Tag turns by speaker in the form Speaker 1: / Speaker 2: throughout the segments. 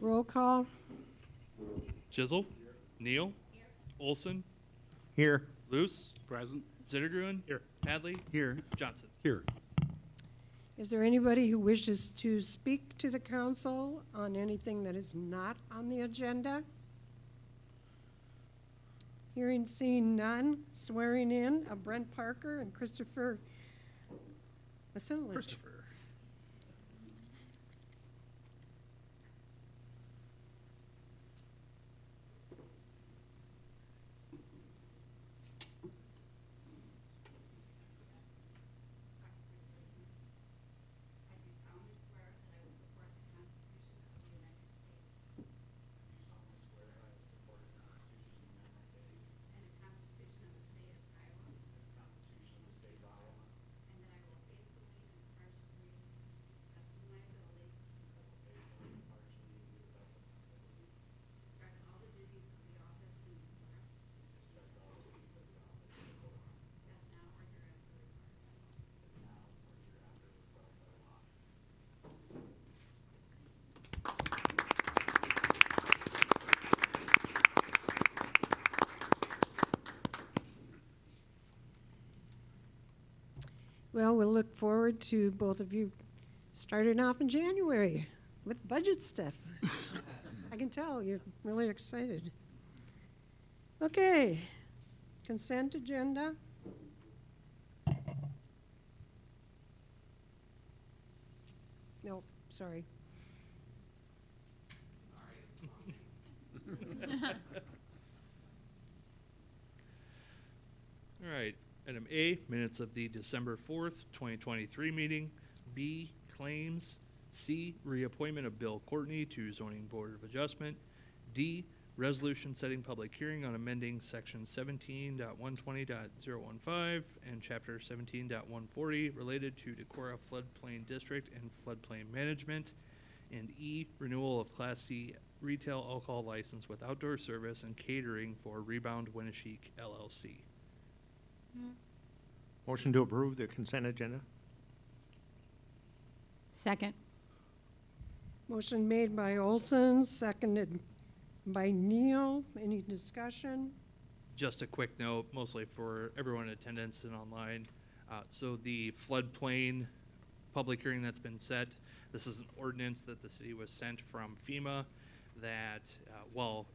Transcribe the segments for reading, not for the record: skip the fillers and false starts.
Speaker 1: Roll call.
Speaker 2: Chisel. Neal. Olson.
Speaker 3: Here.
Speaker 2: Luce.
Speaker 4: Present.
Speaker 2: Zittergruen.
Speaker 4: Here.
Speaker 2: Hadley.
Speaker 3: Here.
Speaker 2: Johnson.
Speaker 3: Here.
Speaker 1: Is there anybody who wishes to speak to the council on anything that is not on the agenda? Hearing, seeing none, swearing in of Brent Parker and Christopher Assemblage.
Speaker 2: Christopher.
Speaker 5: I do solemnly swear that I will support the Constitution of the United States. And the Constitution of the State of Iowa. And that I will faithfully and impartially, to the best of my ability, discharge all the duties of the office in Decorah. As now or hereafter required by law.
Speaker 1: Well, we'll look forward to both of you starting off in January with budget stuff. I can tell you're really excited. Okay, consent agenda. No, sorry.
Speaker 2: All right. Item A, minutes of the December 4th, 2023 meeting. B, claims. C, reappointment of Bill Courtney to Zoning Board of Adjustment. D, resolution setting public hearing on amending section 17.120.015 and chapter 17.140 related to Decorah floodplain district and floodplain management. And E, renewal of Class C retail alcohol license with outdoor service and catering for Rebound Winneshiek LLC.
Speaker 3: Motion to approve the consent agenda?
Speaker 6: Second.
Speaker 1: Motion made by Olson, seconded by Neal. Any discussion?
Speaker 2: Just a quick note, mostly for everyone in attendance and online. So the floodplain public hearing that's been set, this is an ordinance that the city was sent from FEMA that, while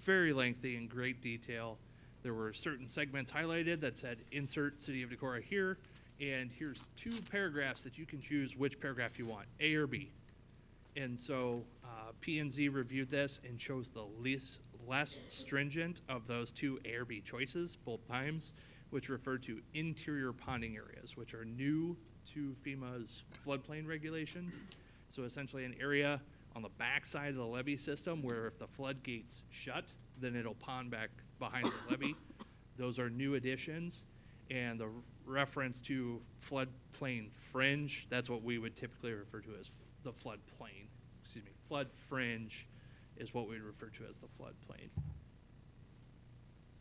Speaker 2: very lengthy and great detail, there were certain segments highlighted that said insert City of Decorah here, and here's 2 paragraphs that you can choose which paragraph you want, A or B. And so P&Z reviewed this and chose the less stringent of those 2 A or B choices both times, which refer to interior ponding areas, which are new to FEMA's floodplain regulations. So essentially an area on the backside of the levee system where if the floodgates shut, then it'll pond back behind the levee. Those are new additions, and the reference to floodplain fringe, that's what we would typically refer to as the floodplain. Excuse me, flood fringe is what we would refer to as the floodplain.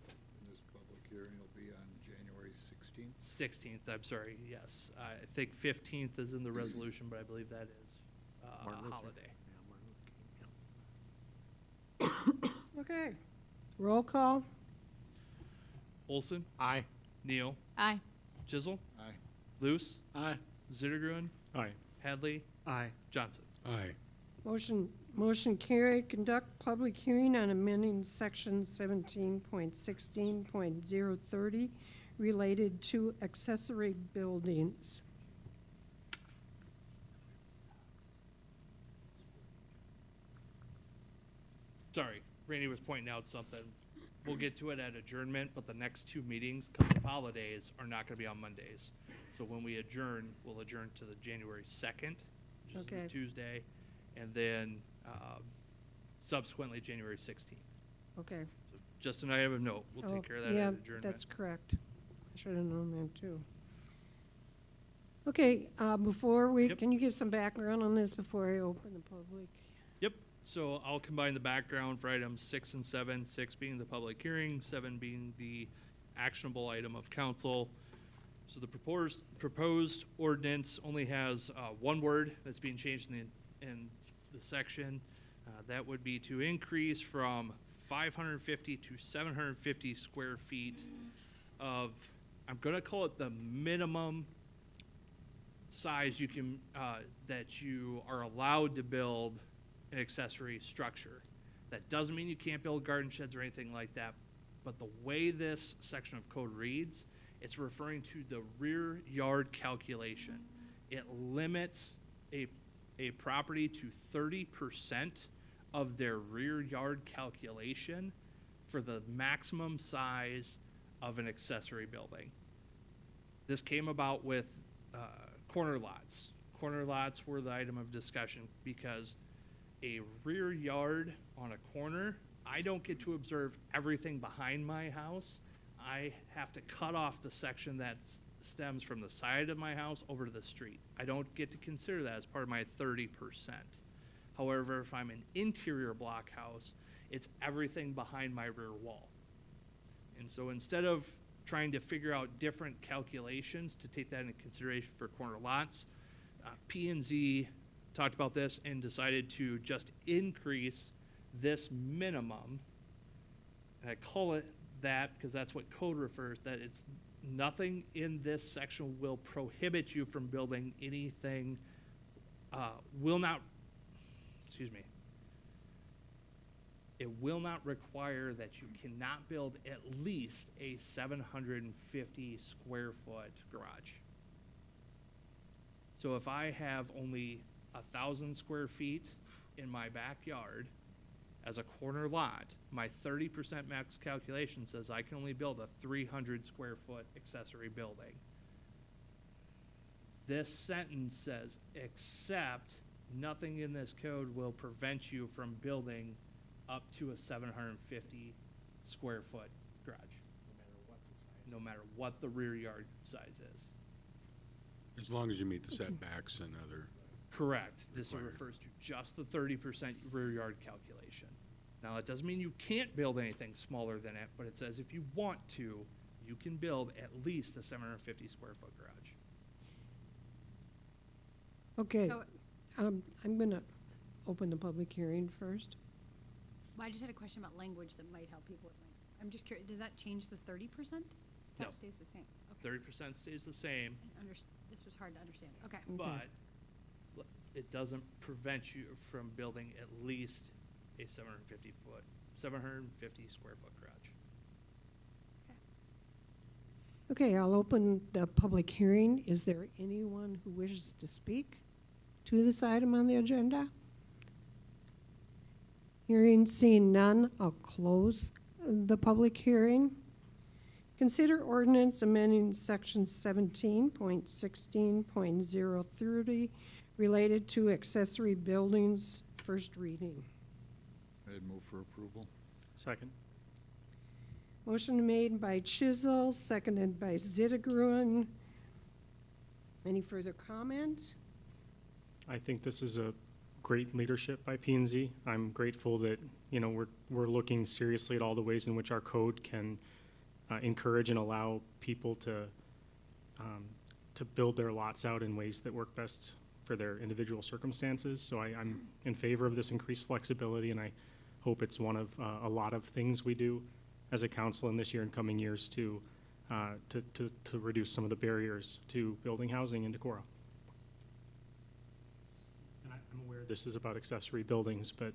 Speaker 4: And this public hearing will be on January 16th.
Speaker 2: 16th, I'm sorry, yes. I think 15th is in the resolution, but I believe that is a
Speaker 3: Martin Luther.
Speaker 2: holiday.
Speaker 3: Yeah, Martin Luther King, yeah.
Speaker 1: Okay, roll call.
Speaker 2: Olson,
Speaker 3: Aye.
Speaker 2: Neal,
Speaker 6: Aye.
Speaker 2: Chisel,
Speaker 4: Aye.
Speaker 2: Luce,
Speaker 4: Aye.
Speaker 2: Zittergruen,
Speaker 3: Aye.
Speaker 2: Hadley,
Speaker 3: Aye.
Speaker 2: Johnson.
Speaker 3: Aye.
Speaker 1: Motion carried. Conduct public hearing on amending section 17.16.030 related to accessory buildings.
Speaker 2: Sorry, Randy was pointing out something. We'll get to it at adjournment, but the next 2 meetings, because of holidays, are not going to be on Mondays. So when we adjourn, we'll adjourn to the January 2nd, which is
Speaker 1: Okay.
Speaker 2: the Tuesday, and then subsequently January 16th.
Speaker 1: Okay.
Speaker 2: So just an item of note, we'll
Speaker 1: Oh,
Speaker 2: take care of that
Speaker 1: yeah,
Speaker 2: at adjournment.
Speaker 1: that's correct. I should have known that, too. Okay, before we,
Speaker 2: Yep.
Speaker 1: can you give some background on this before I open the public?
Speaker 2: Yep, so I'll combine the background for items 6 and 7, 6 being the public hearing, 7 being the actionable item of council. So the proposed ordinance only has 1 word that's being changed in the section. That would be to increase from 550 to 750 square feet of, I'm gonna call it the minimum size you can, that you are allowed to build an accessory structure. That doesn't mean you can't build garden sheds or anything like that, but the way this section of code reads, it's referring to the rear yard calculation. It limits a property to 30% of their rear yard calculation for the maximum size of an accessory building. This came about with corner lots. Corner lots were the item of discussion because a rear yard on a corner, I don't get to observe everything behind my house. I have to cut off the section that stems from the side of my house over to the street. I don't get to consider that as part of my 30%. However, if I'm an interior block house, it's everything behind my rear wall. And so instead of trying to figure out different calculations to take that into consideration for corner lots, P&Z talked about this and decided to just increase this minimum. And I call it that because that's what code refers, that it's nothing in this section will prohibit you from building anything, it will not require that you cannot build at least a 750 square foot garage. So if I have only 1,000 square feet in my backyard as a corner lot, my 30% max calculation says I can only build a 300 square foot accessory building. This sentence says, except nothing in this code will prevent you from building up to a 750 square foot garage. No matter what the rear yard size is.
Speaker 6: As long as you meet the setbacks and other.
Speaker 2: Correct. This
Speaker 6: Required.
Speaker 2: refers to just the 30% rear yard calculation. Now, it doesn't mean you can't build anything smaller than it, but it says if you want to, you can build at least a 750 square foot garage.
Speaker 1: Okay,
Speaker 5: So,
Speaker 1: I'm gonna open the public hearing first.
Speaker 5: well, I just had a question about language that might help people with I'm just curious, does that change the 30%?
Speaker 2: No.
Speaker 5: That stays the same? Okay.
Speaker 2: 30% stays the same,
Speaker 5: This was hard to understand. Okay.
Speaker 2: but it doesn't prevent you from building at least a 750 square foot garage.
Speaker 1: Okay, I'll open the public hearing. Is there anyone who wishes to speak to this item on the agenda? Hearing, seeing none, I'll close the public hearing. Consider ordinance amending section 17.16.030 related to accessory buildings, first reading.
Speaker 4: I'd move for approval.
Speaker 3: Second.
Speaker 1: Motion made by Chisel, seconded by Zittergruen. Any further comment?
Speaker 7: I think this is a great leadership by P&Z. I'm grateful that, you know, we're looking seriously at all the ways in which our code can encourage and allow people to build their lots out in ways that work best for their individual circumstances. So I'm in favor of this increased flexibility, and I hope it's one of a lot of things we do as a council in this year and coming years to reduce some of the barriers to building housing in Decorah. And I'm aware this is about accessory buildings, but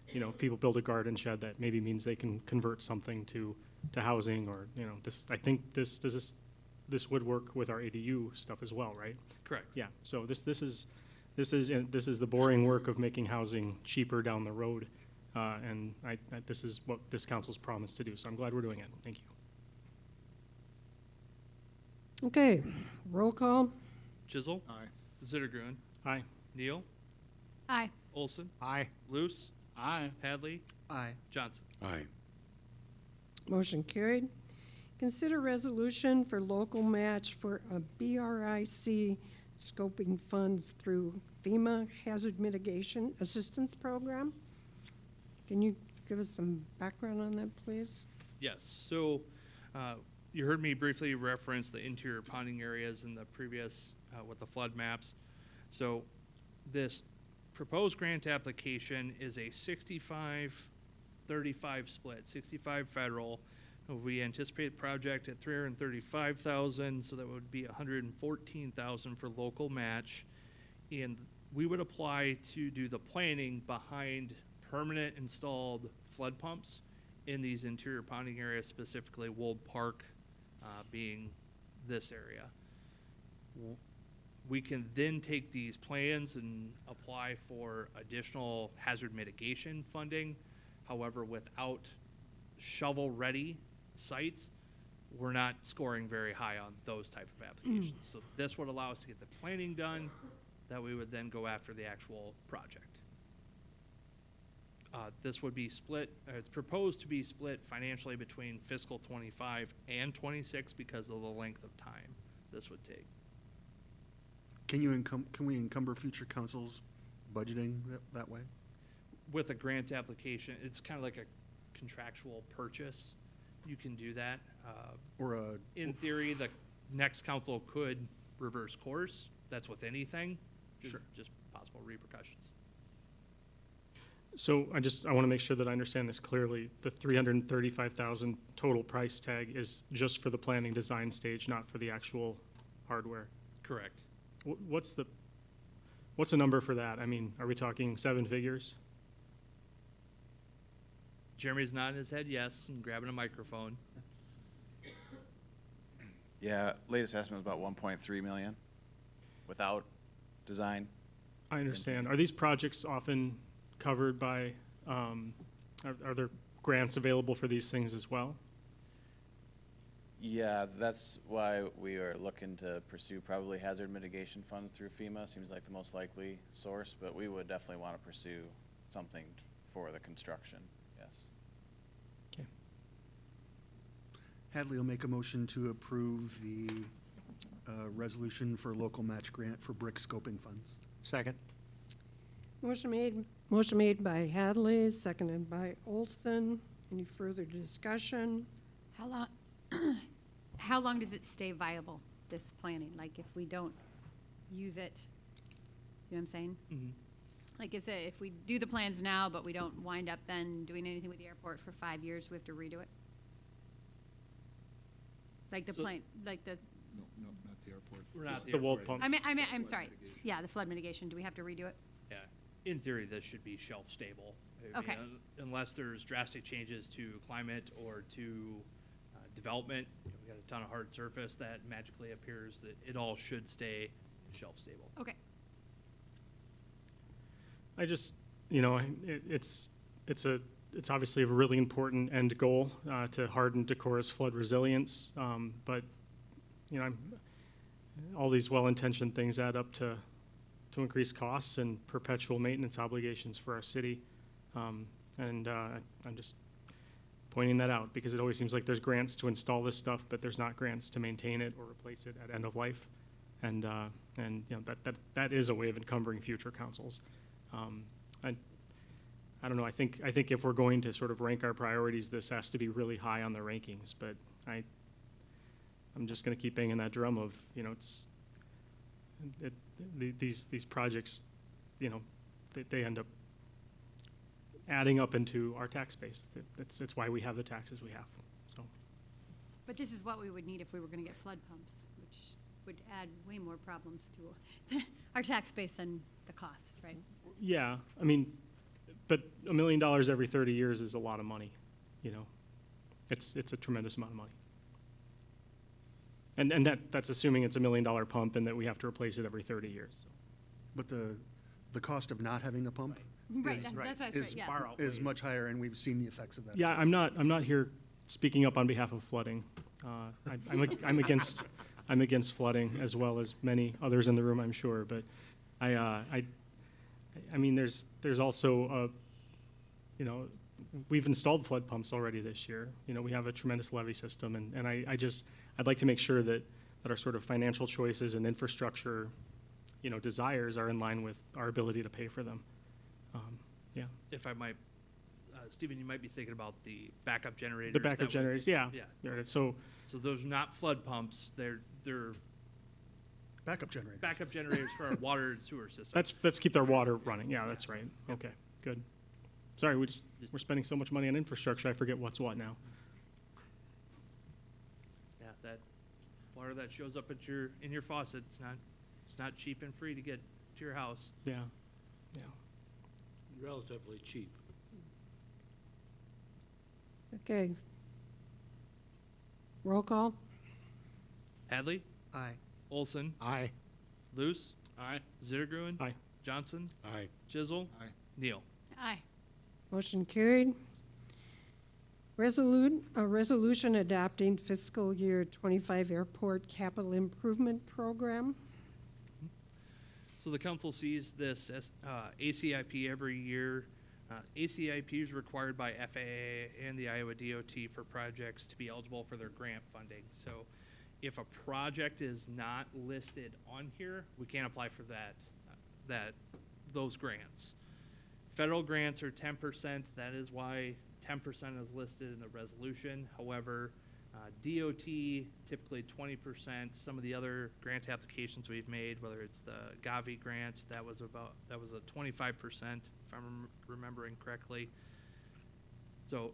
Speaker 7: you know, if people build a garden shed, that maybe means they can convert something to housing, or, you know, this, I think this this would work with our ADU stuff as well, right?
Speaker 2: Correct.
Speaker 7: Yeah, so this is the boring work of making housing cheaper down the road, and this is what this council's promised to do, so I'm glad we're doing it. Thank you.
Speaker 1: Okay, roll call.
Speaker 2: Chisel.
Speaker 4: Aye.
Speaker 2: Zittergruen.
Speaker 7: Aye.
Speaker 2: Neal.
Speaker 5: Aye.
Speaker 2: Olson.
Speaker 3: Aye.
Speaker 2: Luce.
Speaker 3: Aye.
Speaker 2: Hadley.
Speaker 3: Aye.
Speaker 2: Johnson.
Speaker 6: Aye.
Speaker 1: Motion carried. Consider resolution for local match for a BRIC scoping funds through FEMA Hazard Mitigation Assistance Program. Can you give us some background on that, please?
Speaker 2: Yes, so you heard me briefly reference the interior ponding areas in the previous with the flood maps. So this proposed grant application is a 65-35 split, 65 federal. We anticipate project at 335,000, so that would be 114,000 for local match. And we would apply to do the planning behind permanent installed flood pumps in these interior ponding areas, specifically Wold Park being this area. We can then take these plans and apply for additional hazard mitigation funding. However, without shovel-ready sites, we're not scoring very high on those type of applications. So this would allow us to get the planning done, that we would then go after the actual project. This would be split, it's proposed to be split financially between fiscal 25 and 26 because of the length of time this would take.
Speaker 8: Can we encumber future councils budgeting that way?
Speaker 2: With a grant application, it's kind of like a contractual purchase. You can do that.
Speaker 8: Or
Speaker 2: In theory, the next council could reverse course. That's with anything.
Speaker 8: Sure.
Speaker 2: Just possible repercussions.
Speaker 7: So I want to make sure that I understand this clearly. The 335,000 total price tag is just for the planning design stage, not for the actual hardware.
Speaker 2: Correct.
Speaker 7: What's a number for that? I mean, are we talking 7 figures?
Speaker 2: Jeremy's nodding his head yes and grabbing a microphone.
Speaker 9: Yeah, latest estimate is about 1.3 million without design.
Speaker 7: I understand. Are these projects often covered by, are there grants available for these things as well?
Speaker 9: Yeah, that's why we are looking to pursue probably hazard mitigation funds through FEMA. Seems like the most likely source, but we would definitely want to pursue something for the construction, yes.
Speaker 7: Okay.
Speaker 8: Hadley will make a motion to approve the resolution for local match grant for brick scoping funds.
Speaker 3: Second.
Speaker 1: Motion made by Hadley, seconded by Olson. Any further discussion?
Speaker 5: How long does it stay viable, this planning? Like, if we don't use it, you know what I'm saying?
Speaker 2: Mm-hmm.
Speaker 5: Like, is it, if we do the plans now, but we don't wind up then doing anything with the airport for 5 years, we have to redo it? Like the
Speaker 2: So-
Speaker 5: plan, like the,
Speaker 4: No, not the airport.
Speaker 2: We're not
Speaker 7: Just
Speaker 2: the
Speaker 7: the Wold
Speaker 2: airport.
Speaker 7: pumps.
Speaker 5: I'm sorry. Yeah, the flood mitigation. Do we have to redo it?
Speaker 2: Yeah, in theory, this should be shelf stable. I
Speaker 5: Okay.
Speaker 2: mean, unless there's drastic changes to climate or to development, we got a ton of hard surface that magically appears, that it all should stay shelf stable.
Speaker 5: Okay.
Speaker 7: I just, it's obviously a really important end goal to harden Decorah's flood resilience, but all these well-intentioned things add up to increase costs and perpetual maintenance obligations for our city, and I'm just pointing that out because it always seems like there's grants to install this stuff, but there's not grants to maintain it or replace it at end of life, and that is a way of encumbering future councils. I don't know. I think if we're going to sort of rank our priorities, this has to be really high on the rankings. But I'm just going to keep banging that drum of these projects, they end up adding up into our tax base. It's why we have the taxes we have. So.
Speaker 5: But this is what we would need if we were going to get flood pumps, which would add way more problems to our tax base than the cost, right?
Speaker 7: Yeah, I mean, but $1 million every 30 years is a lot of money, It's a tremendous amount of money. And that's assuming it's $1 million pump and that we have to replace it every 30 years. So.
Speaker 8: But the cost of not having the pump
Speaker 5: Right,
Speaker 8: is,
Speaker 5: that's what I was
Speaker 8: is,
Speaker 5: saying, yeah.
Speaker 8: is much higher, and we've seen the effects of that.
Speaker 7: Yeah, I'm not here speaking up on behalf of flooding. I'm against flooding as well as many others in the room, I'm sure. But I mean, there's also we've installed flood pumps already this year. We have a tremendous levee system, and I'd like to make sure that our sort of financial choices and infrastructure, desires are in line with our ability to pay for them. Yeah.
Speaker 2: If I might, Stephen, you might be thinking about the backup generators.
Speaker 7: The backup generators, yeah.
Speaker 2: Yeah.
Speaker 7: Yeah, so
Speaker 2: So those are not flood pumps. They're
Speaker 8: Backup generator.
Speaker 2: backup generators for our water and sewer system.
Speaker 7: Let's keep their water running. Yeah, that's right. Okay, good. Sorry, we're spending so much money on infrastructure, I forget what's what now.
Speaker 2: Yeah, that water that shows up at in your faucet, it's not cheap and free to get to your house.
Speaker 7: Yeah, yeah.
Speaker 6: Relatively cheap.
Speaker 1: Okay. Roll call?
Speaker 2: Hadley,
Speaker 8: Aye.
Speaker 2: Olson,
Speaker 3: Aye.
Speaker 2: Luce,
Speaker 6: Aye.
Speaker 2: Zittergruen,
Speaker 7: Aye.
Speaker 2: Johnson,
Speaker 6: Aye.
Speaker 2: Chisel,
Speaker 4: Aye.
Speaker 2: Neal.
Speaker 5: Aye.
Speaker 1: Motion carried. A resolution adopting fiscal year 25 airport capital improvement program.
Speaker 2: So the council sees this as ACIP every year. ACIP is required by FAA and the Iowa DOT for projects to be eligible for their grant funding. So if a project is not listed on here, we can't apply for those grants. Federal grants are 10%. That is why 10% is listed in the resolution. However, DOT typically 20%. Some of the other grant applications we've made, whether it's the Gavi grant, that was a 25%, if I'm remembering correctly. So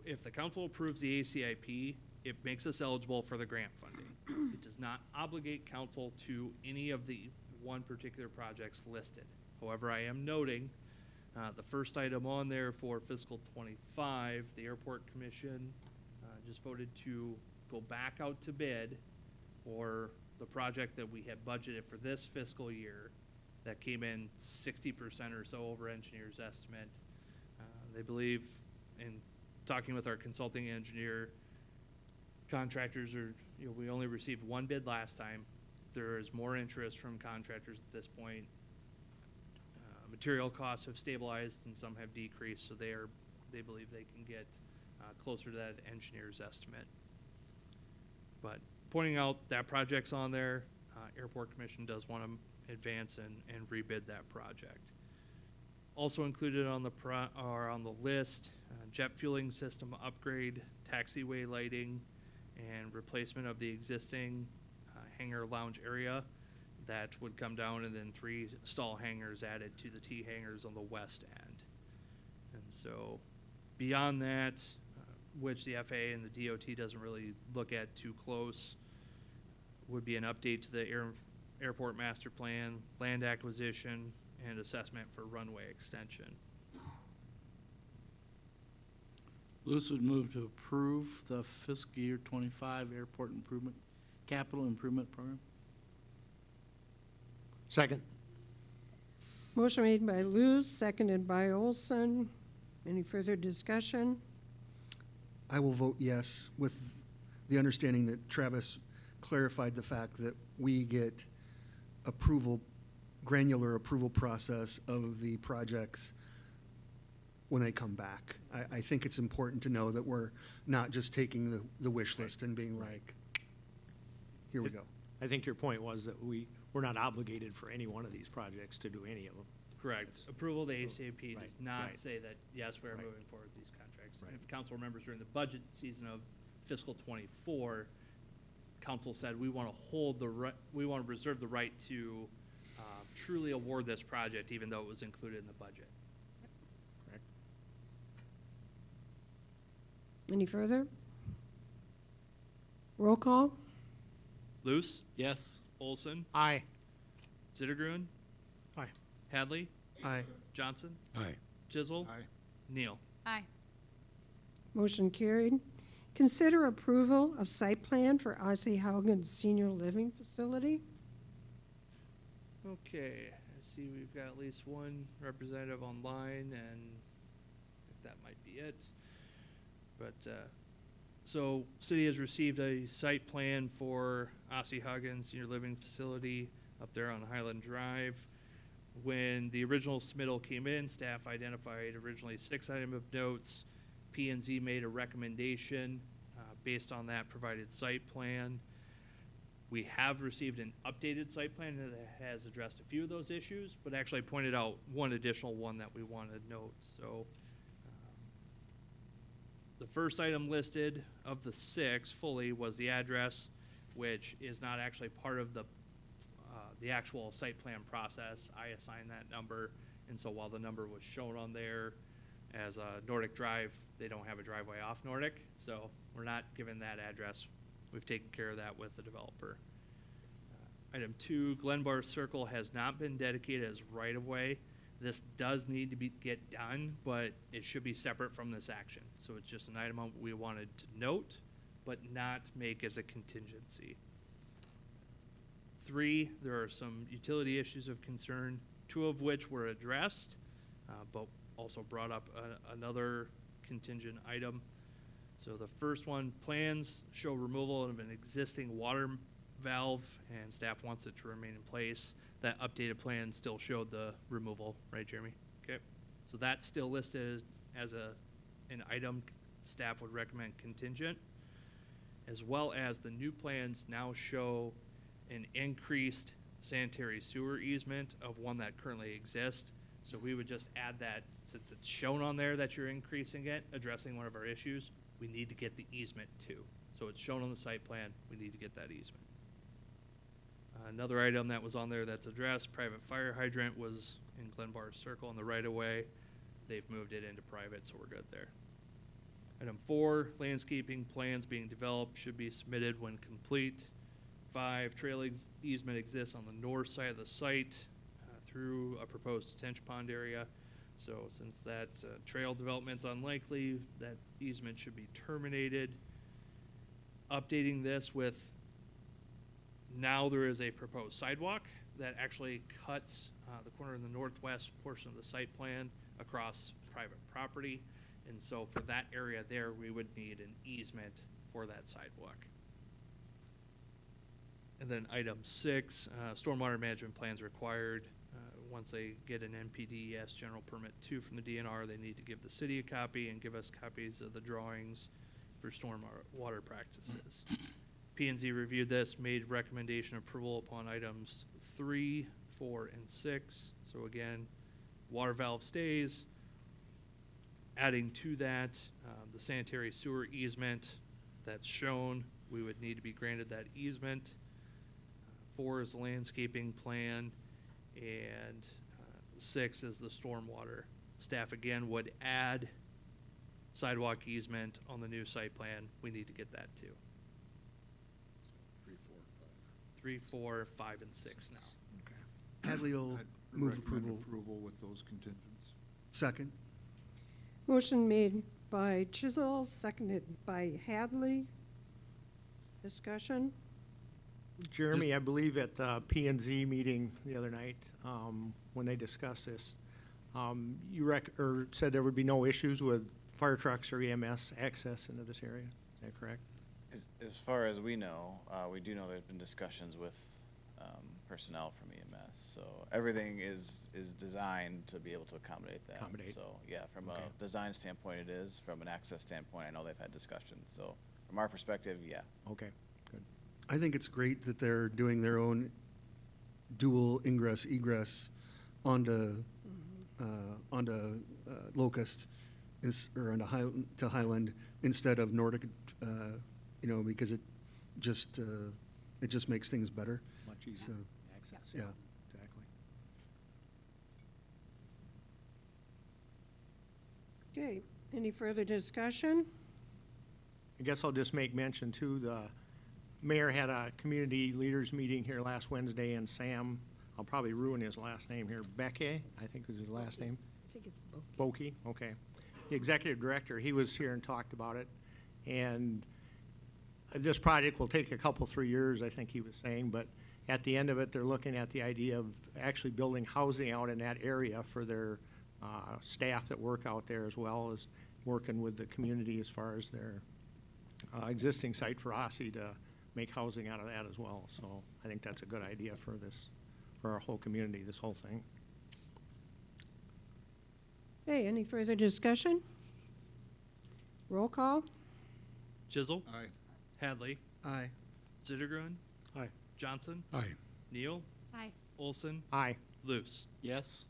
Speaker 2: if the council approves the ACIP, it makes us eligible for the grant funding. It does not obligate council to any of the one particular projects listed. However, I am noting the first item on there for fiscal 25, the Airport Commission just voted to go back out to bid for the project that we had budgeted for this fiscal year that came in 60% or so over engineer's estimate. They believe, in talking with our consulting engineer, contractors are, we only received one bid last time. There is more interest from contractors at this point. Material costs have stabilized and some have decreased, so they believe they can get closer to that engineer's estimate. But pointing out that project's on there, Airport Commission does want to advance and rebid that project. Also included on the list, jet fueling system upgrade, taxiway lighting, and replacement of the existing hangar lounge area. That would come down, and then 3 stall hangars added to the T hangars on the west end. And so beyond that, which the FAA and the DOT doesn't really look at too close, would be an update to the airport master plan, land acquisition, and assessment for runway extension.
Speaker 10: Lewis would move to approve the fiscal year 25 airport improvement, capital improvement program.
Speaker 3: Second.
Speaker 1: Motion made by Luz, seconded by Olson. Any further discussion?
Speaker 8: I will vote yes, with the understanding that Travis clarified the fact that we get approval, granular approval process of the projects when they come back. I think it's important to know that we're not just taking the wish list and being like, here we go.
Speaker 3: I think your point was that we're not obligated for any one of these projects to do any of them.
Speaker 2: Correct. Approval of the ACAP
Speaker 3: Right,
Speaker 2: does not
Speaker 3: right.
Speaker 2: say that, yes, we are
Speaker 3: Right.
Speaker 2: moving forward with these contracts.
Speaker 3: Right.
Speaker 2: And if council remembers during the budget season of fiscal 24, council said we want to reserve the right to truly award this project, even though it was included in the budget.
Speaker 3: Correct.
Speaker 1: Any further? Roll call?
Speaker 2: Luce,
Speaker 10: Yes.
Speaker 2: Olson,
Speaker 3: Aye.
Speaker 2: Zittergruen,
Speaker 7: Aye.
Speaker 2: Hadley,
Speaker 8: Aye.
Speaker 2: Johnson,
Speaker 6: Aye.
Speaker 2: Chisel,
Speaker 4: Aye.
Speaker 2: Neal.
Speaker 5: Aye.
Speaker 1: Motion carried. Consider approval of site plan for Ozzie Haugen Senior Living Facility.
Speaker 2: Okay, I see we've got at least one representative online, and I think that might be it. But, so city has received a site plan for Ossie Huggins Senior Living Facility up there on Highland Drive. When the original submittal came in, staff identified originally 6 items of notes. P&Z made a recommendation based on that provided site plan. We have received an updated site plan that has addressed a few of those issues, but actually pointed out one additional one that we wanted to note. So the first item listed of the 6 fully was the address, which is not actually part of the the actual site plan process, I assign that number. And so while the number was shown on there as Nordic Drive, they don't have a driveway off Nordic, so we're not given that address. We've taken care of that with the developer. Item 2, Glenbar Circle has not been dedicated as right-of-way. This does need to get done, but it should be separate from this action. So it's just an item we wanted to note, but not make as a contingency. 3, there are some utility issues of concern, 2 of which were addressed, but also brought up another contingent item. So the first one, plans show removal of an existing water valve, and staff wants it to remain in place. That updated plan still showed the removal, right, Jeremy? Okay, so that's still listed as an item staff would recommend contingent, as well as the new plans now show an increased sanitary sewer easement of one that currently exists. So we would just add that to shown on there that you're increasing it, addressing one of our issues. We need to get the easement too. So it's shown on the site plan, we need to get that easement. Another item that was on there that's addressed, private fire hydrant was in Glenbar Circle in the right-of-way. They've moved it into private, so we're good there. Item 4, landscaping plans being developed should be submitted when complete. 5, trail easement exists on the north side of the site through a proposed detention pond area. So since that trail development's unlikely, that easement should be terminated. Updating this with, now there is a proposed sidewalk that actually cuts the corner of the northwest portion of the site plan across private property. And so for that area there, we would need an easement for that sidewalk. And then item 6, stormwater management plans required. Once they get an NPDES general permit 2 from the DNR, they need to give the city a copy and give us copies of the drawings for stormwater practices. P&Z reviewed this, made recommendation approval upon items 3, 4, and 6. So again, water valve stays. Adding to that, the sanitary sewer easement that's shown, we would need to be granted that easement. 4 is the landscaping plan, and 6 is the stormwater. Staff again would add sidewalk easement on the new site plan. We need to get that too.
Speaker 4: 3, 4, 5.
Speaker 2: 3, 4, 5, and 6 now.
Speaker 4: Okay.
Speaker 8: Hadley will
Speaker 4: I'd
Speaker 8: move
Speaker 4: recommend
Speaker 8: approval.
Speaker 4: approval with those contingents.
Speaker 8: Second.
Speaker 1: Motion made by Chisel, seconded by Hadley. Discussion?
Speaker 3: Jeremy, I believe at the P and Z meeting the other night, when they discussed this, you said there would be no issues with fire trucks or EMS access into this area. Is that correct?
Speaker 9: As far as we know, we do know there's been discussions with personnel from EMS. So everything is designed to be able to accommodate that.
Speaker 3: Accommodate.
Speaker 9: So yeah, from
Speaker 3: Okay.
Speaker 9: a design standpoint it is. From an access standpoint, I know they've had discussions. So from our perspective, yeah.
Speaker 3: Okay, good.
Speaker 8: I think it's great that they're doing their own dual ingress egress onto Locust or onto to Highland instead of Nordic, because it just makes things better.
Speaker 3: Much easier
Speaker 8: So,
Speaker 3: access.
Speaker 8: yeah.
Speaker 3: Exactly.
Speaker 1: Okay, any further discussion?
Speaker 3: I guess I'll just make mention too, the mayor had a community leaders meeting here last Wednesday, and Sam, I'll probably ruin his last name here, Becke, I think is his last name.
Speaker 1: I think it's both.
Speaker 3: Bokey, okay. The executive director, he was here and talked about it. And this project will take a couple, 3 years, I think he was saying, but at the end of it, they're looking at the idea of actually building housing out in that area for their staff that work out there, as well as working with the community as far as their existing site for OSSI to make housing out of that as well. So I think that's a good idea for this, for our whole community, this whole thing.
Speaker 1: Okay, any further discussion? Roll call?
Speaker 2: Chisel,
Speaker 4: Aye.
Speaker 2: Hadley,
Speaker 8: Aye.
Speaker 2: Zittergrun,
Speaker 7: Aye.
Speaker 2: Johnson,
Speaker 6: Aye.
Speaker 2: Neal,
Speaker 5: Aye.
Speaker 2: Olson,
Speaker 3: Aye.
Speaker 2: Luce.
Speaker 10: Yes.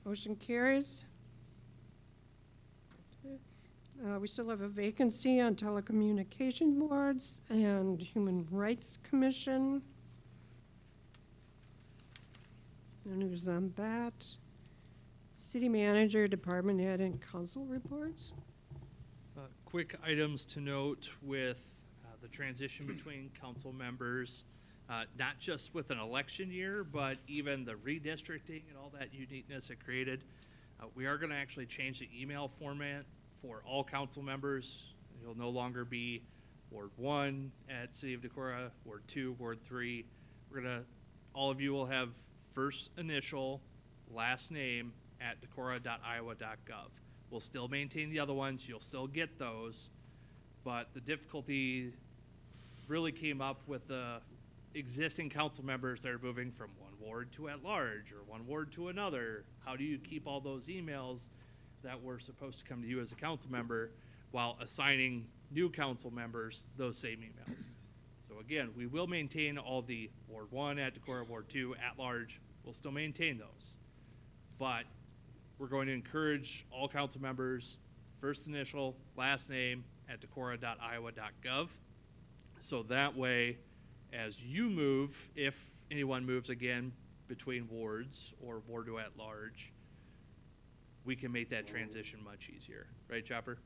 Speaker 1: Motion carries. We still have a vacancy on telecommunication boards and Human Rights Commission. And who's on that? City manager, department head, and council reports.
Speaker 2: Quick items to note with the transition between council members, not just with an election year, but even the redistricting and all that uniqueness it created. We are going to actually change the email format for all council members. You'll no longer be Ward 1 at City of Decorah, Ward 2, Ward 3. All of you will have first initial, last name at decorah.iowa.gov. We'll still maintain the other ones. You'll still get those. But the difficulty really came up with the existing council members that are moving from one ward to at large or one ward to another. How do you keep all those emails that were supposed to come to you as a council member while assigning new council members those same emails? So again, we will maintain all the Ward 1 at Decorah, Ward 2 at large. We'll still maintain those. But we're going to encourage all council members, first initial, last name at decorah.iowa.gov. So that way, as you move, if anyone moves again between wards or ward to at large, we can make that transition much easier. Right, Chopper?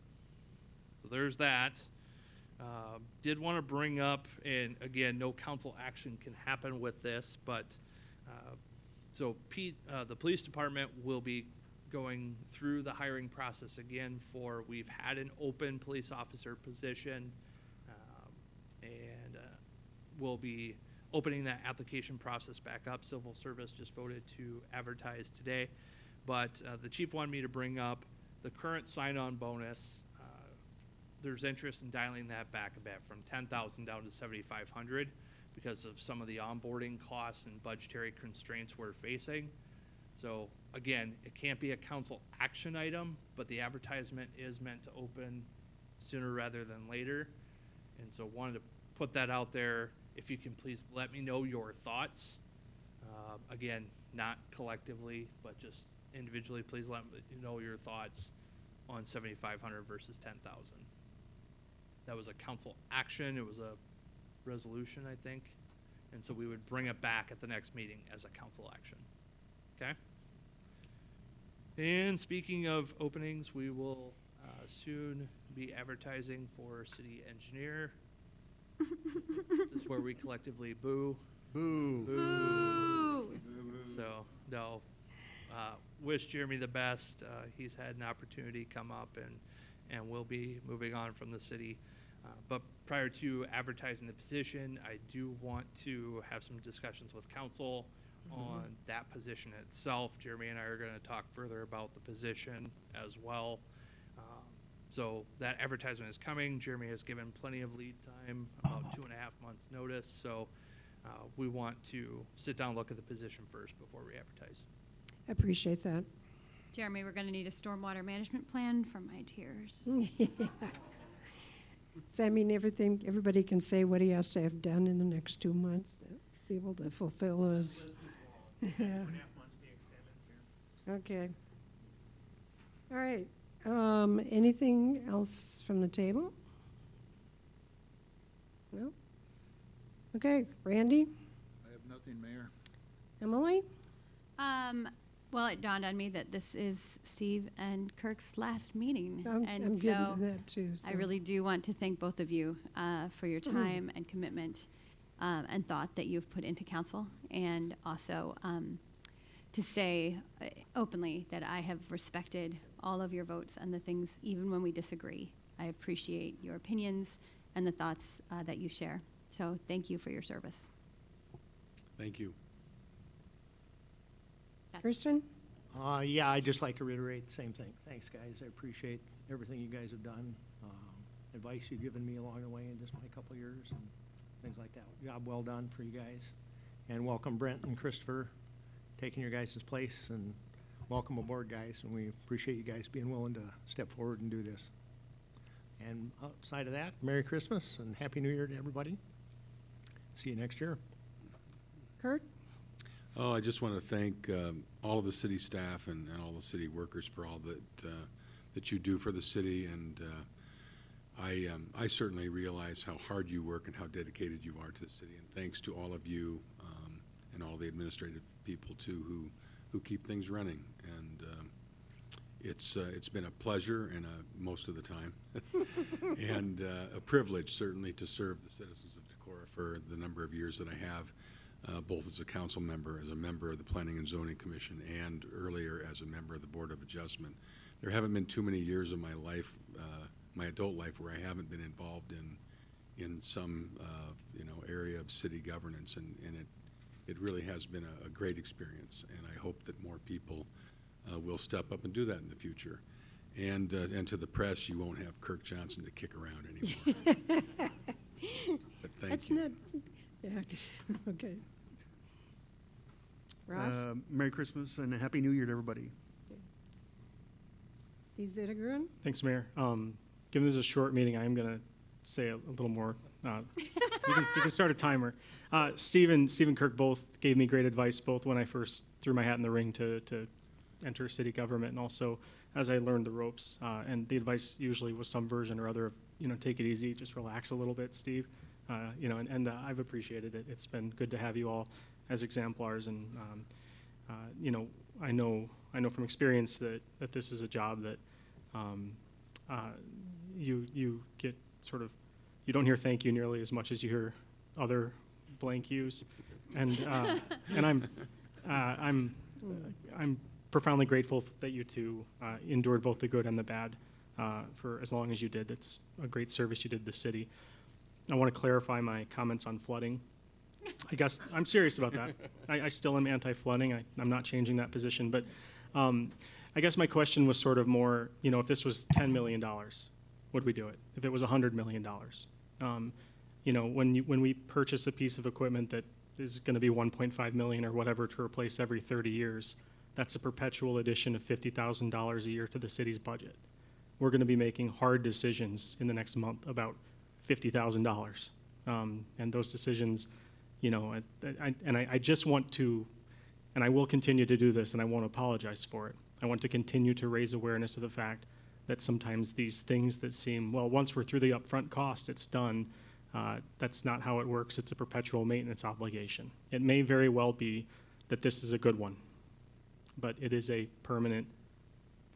Speaker 2: So there's that. Did want to bring up, and again, no council action can happen with this, but so Pete, the police department will be going through the hiring process again we've had an open police officer position, and we'll be opening that application process back up. Civil Service just voted to advertise today, but the chief wanted me to bring up the current sign-on bonus. There's interest in dialing that back a bit from $10,000 down to $7,500 because of some of the onboarding costs and budgetary constraints we're facing. So again, it can't be a council action item, but the advertisement is meant to open sooner rather than later. And so wanted to put that out there. If you can please let me know your thoughts. Again, not collectively, but just individually, please let me know your thoughts on $7,500 versus $10,000. That was a council action. It was a resolution, I think. And so we would bring it back at the next meeting as a council action. Okay? And speaking of openings, we will soon be advertising for city engineer. This is where we collectively boo.
Speaker 8: Boo.
Speaker 5: Ooh.
Speaker 2: So, no. Wish Jeremy the best. He's had an opportunity come up and will be moving on from the city. But prior to advertising the position, I do want to have some discussions with council on that position itself. Jeremy and I are going to talk further about the position as well. So that advertisement is coming. Jeremy has given plenty of lead time, about 2.5 months notice. So we want to sit down and look at the position first before we advertise.
Speaker 1: I appreciate that.
Speaker 5: Jeremy, we're going to need a stormwater management plan for my tears.
Speaker 1: So I mean, everybody can say what he has to have done in the next 2 months to be able to fulfill his. Yeah. Okay. All right. Anything else from the table? No? Okay, Randy?
Speaker 4: I have nothing, Mayor.
Speaker 1: Emily?
Speaker 5: Well, it dawned on me that this is Steve and Kirk's last meeting.
Speaker 1: I'm
Speaker 5: and
Speaker 1: getting
Speaker 5: so
Speaker 1: to that too.
Speaker 5: I
Speaker 1: so.
Speaker 5: really do want to thank both of you for your time and commitment and thought that you've put into council, and also to say openly that I have respected all of your votes and the things, even when we disagree. I appreciate your opinions and the thoughts that you share. So thank you for your service.
Speaker 6: Thank you.
Speaker 1: Kirsten?
Speaker 3: Yeah, I'd just like to reiterate the same thing. Thanks, guys. I appreciate everything you guys have done, advice you've given me along the way in just my couple years and things like that. Job well done for you guys. And welcome Brent and Christopher taking your guys' place, and welcome aboard, guys. And we appreciate you guys being willing to step forward and do this. And outside of that, Merry Christmas and Happy New Year to everybody. See you next year.
Speaker 1: Kurt?
Speaker 6: Oh, I just want to thank all of the city staff and all the city workers for all that you do for the city, and I certainly realize how hard you work and how dedicated you are to the city. And thanks to all of you and all the administrative people too who keep things running. And it's been a pleasure and most of the time, and a privilege certainly to serve the citizens of Decorah for the number of years that I have, both as a council member, as a member of the Planning and Zoning Commission, and earlier as a member of the Board of Adjustment. There haven't been too many years of my life, my adult life, where I haven't been involved in some area of city governance, and it really has been a great experience, and I hope that more people will step up and do that in the future. And to the press, you won't have Kirk Johnson to kick around anymore. But thank
Speaker 1: That's
Speaker 6: you.
Speaker 1: not, yeah, okay. Ross?
Speaker 8: Merry Christmas and a Happy New Year to everybody.
Speaker 1: Steve Zittergren?
Speaker 7: Thanks, Mayor. Given this is a short meeting, I am going to say a little more. You can start a timer. Steve and Kirk both gave me great advice, both when I first threw my hat in the ring to enter city government, and also as I learned the ropes. And the advice usually was some version or other of, take it easy, just relax a little bit, Steve. And I've appreciated it. It's been good to have you all as exemplars, and I know from experience that this is a job that you get sort of, you don't hear thank you nearly as much as you hear other blank yous, and I'm profoundly grateful that you two endured both the good and the bad for as long as you did. It's a great service you did the city. I want to clarify my comments on flooding. I guess I'm serious about that. I still am anti-flooding. I'm not changing that position, but I guess my question was sort of more, if this was $10 million, would we do it? If it was $100 million? When we purchase a piece of equipment that is going to be $1.5 million or whatever to replace every 30 years, that's a perpetual addition of $50,000 a year to the city's budget. We're going to be making hard decisions in the next month about $50,000. And those decisions, I just want to, and I will continue to do this, and I won't apologize for it. I want to continue to raise awareness of the fact that sometimes these things that seem, well, once we're through the upfront cost, it's done. That's not how it works. It's a perpetual maintenance obligation. It may very well be that this is a good one, but it is a permanent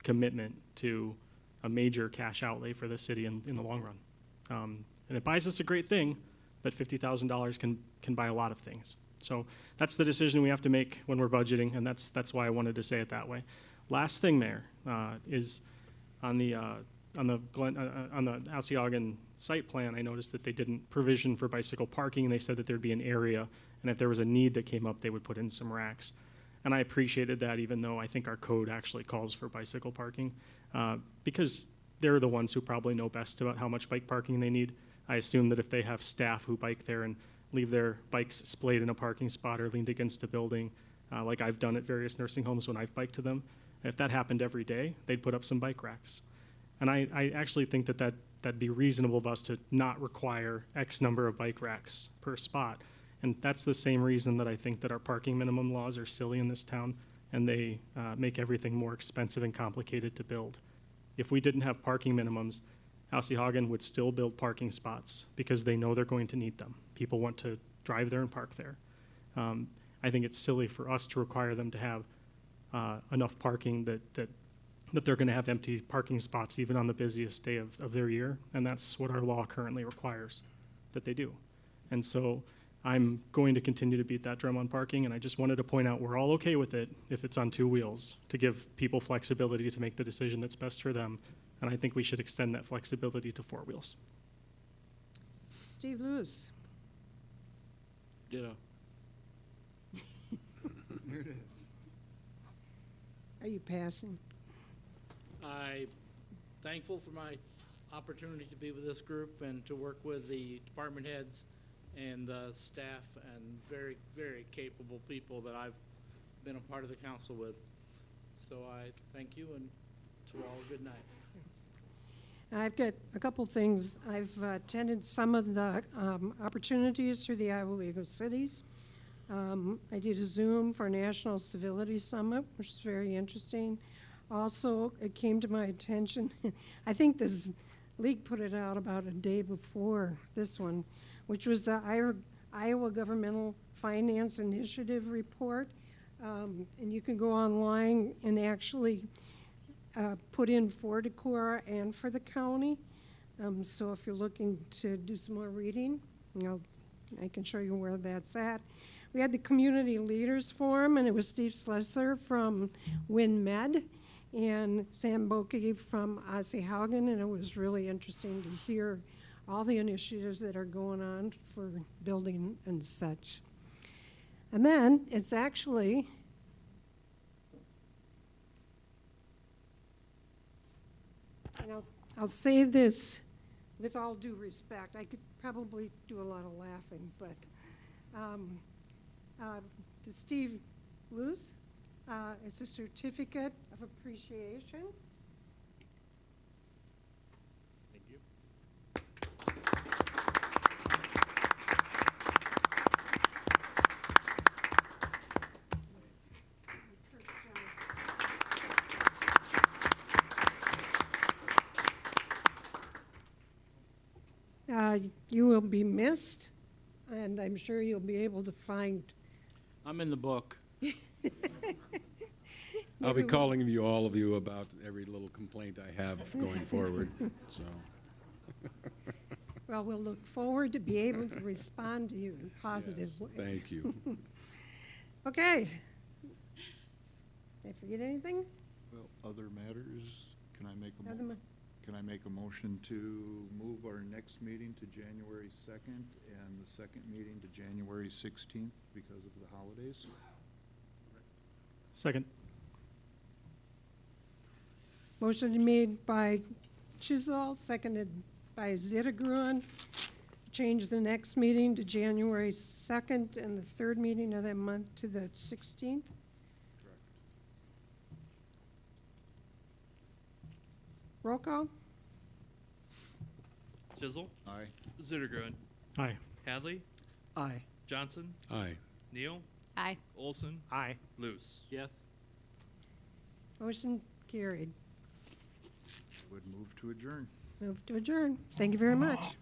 Speaker 7: commitment to a major cash outlay for the city in the long run. And it buys us a great thing, but $50,000 can buy a lot of things. So that's the decision we have to make when we're budgeting, and that's why I wanted to say it that way. Last thing, Mayor, is on the Alciagan site plan, I noticed that they didn't provision for bicycle parking, and they said that there'd be an area, and if there was a need that came up, they would put in some racks. And I appreciated that, even though I think our code actually calls for bicycle parking, because they're the ones who probably know best about how much bike parking they need. I assume that if they have staff who bike there and leave their bikes splayed in a parking spot or leaned against a building, like I've done at various nursing homes when I've biked to them, if that happened every day, they'd put up some bike racks. And I actually think that'd be reasonable of us to not require X number of bike racks per spot. And that's the same reason that I think that our parking minimum laws are silly in this town, and they make everything more expensive and complicated to build. If we didn't have parking minimums, Alciagan would still build parking spots because they know they're going to need them. People want to drive there and park there. I think it's silly for us to require them to have enough parking that they're going to have empty parking spots even on the busiest day of their year, and that's what our law currently requires that they do. And so I'm going to continue to beat that drum on parking, and I just wanted to point out we're all okay with it if it's on two wheels, to give people flexibility to make the decision that's best for them, and I think we should extend that flexibility to four wheels.
Speaker 1: Steve Luce?
Speaker 10: Ditto.
Speaker 8: There it is.
Speaker 1: Are you passing?
Speaker 10: I'm thankful for my opportunity to be with this group and to work with the department heads and the staff and very, very capable people that I've been a part of the council with. So I thank you, and to all, good night.
Speaker 1: I've got a couple things. I've attended some of the opportunities through the Iowa League of Cities. I did a Zoom for National Civility Summit, which is very interesting. Also, it came to my attention, I think this league put it out about a day before this one, which was the Iowa Governmental Finance Initiative Report. And you can go online and actually put in for Decorah and for the county. So if you're looking to do some more reading, I can show you where that's at. We had the Community Leaders Forum, and it was Steve Slesser from WinMed and Sam Boke from Haugen, and it was really interesting to hear all the initiatives that are going on for building and such. And then it's actually and I'll say this with all due respect. I could probably do a lot of laughing, but to Steve Luce, it's a certificate of appreciation.
Speaker 10: Thank you.
Speaker 1: You will be missed, and I'm sure you'll be able to find.
Speaker 10: I'm in the book.
Speaker 6: I'll be calling you, all of you, about every little complaint I have going forward, so.
Speaker 1: Well, we'll look forward to be able to respond to you in a positive
Speaker 6: Yes,
Speaker 1: way.
Speaker 6: thank you.
Speaker 1: Okay. Did I forget anything?
Speaker 4: Well, other matters, can I make a
Speaker 1: Other ma-
Speaker 4: can I make a motion to move our next meeting to January 2nd and the second meeting to January 16th because of the holidays?
Speaker 7: Second.
Speaker 1: Motion made by Chisholm, seconded by Zittergruen. Change the next meeting to January 2nd and the third meeting of that month to the 16th.
Speaker 4: Correct.
Speaker 1: Roll call?
Speaker 2: Chisel,
Speaker 4: Aye.
Speaker 2: Zittergruen,
Speaker 7: Aye.
Speaker 2: Hadley,
Speaker 8: Aye.
Speaker 2: Johnson,
Speaker 6: Aye.
Speaker 2: Neal,
Speaker 5: Aye.
Speaker 2: Olson,
Speaker 3: Aye.
Speaker 2: Luce.
Speaker 10: Yes?
Speaker 1: Motion carried.
Speaker 4: Would move to adjourn.
Speaker 1: Move to adjourn. Thank you very much.